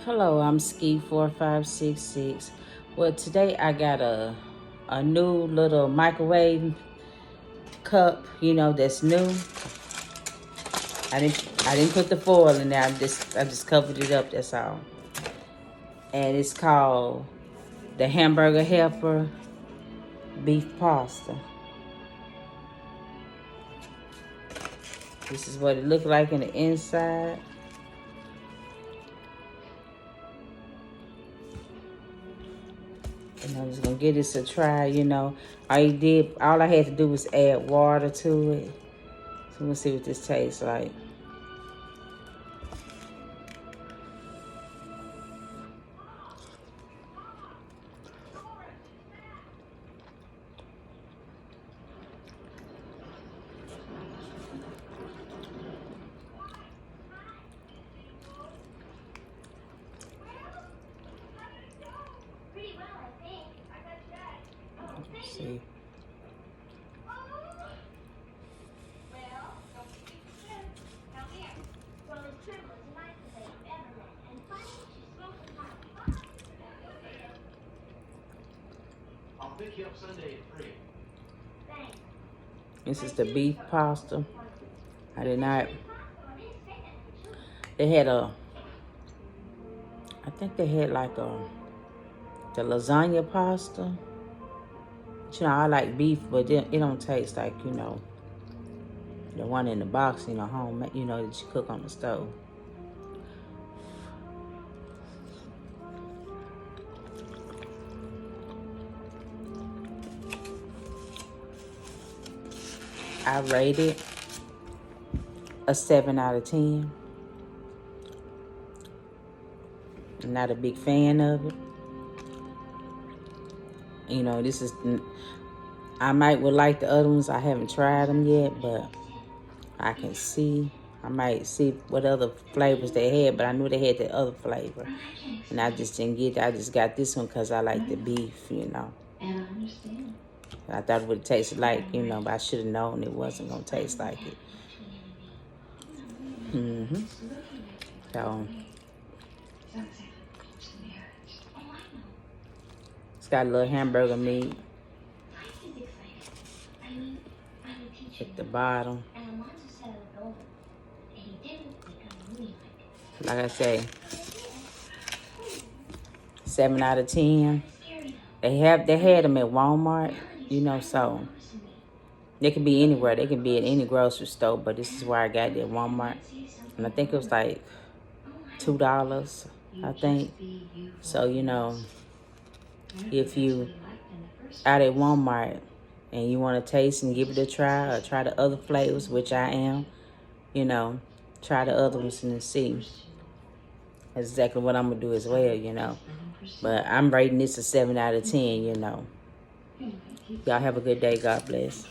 Hello, I'm Ski4566. Well, today I got a new little microwave cup, that's new. I didn't put the foil in there. I just covered it up, that's all. And it's called the Hamburger Helper beef pasta. This is what it looked like in the inside. And I'm just gonna give this a try, all I had to do was add water to it. So we'll see what this tastes like. Let's see. I'll pick you up Sunday at 3. This is the beef pasta. I did not. They had I think they had like the lasagna pasta. But, I like beef, but it don't taste like, the one in the box, home, that you cook on the stove. I rate it a 7 out of 10. I'm not a big fan of it. This is, I would like the other ones. I haven't tried them yet, but I might see what other flavors they had, but I knew they had the other flavor. And I just didn't get it. I just got this one because I like the beef, I thought it would taste like, but I should have known it wasn't going to taste like it. So, it's got a little hamburger meat at the bottom. Like I say, 7 out of 10. They had them at Walmart, so they can be anywhere. They can be at any grocery store, but this is where I got it at Walmart. And I think it was like $2, I think. So, if you out at Walmart and you want to taste and give it a try or try the other flavors, which I am, try the other ones and see. That's exactly what I'm going to do as well, But I'm rating this a 7 out of 10, Y'all have a good day. God bless.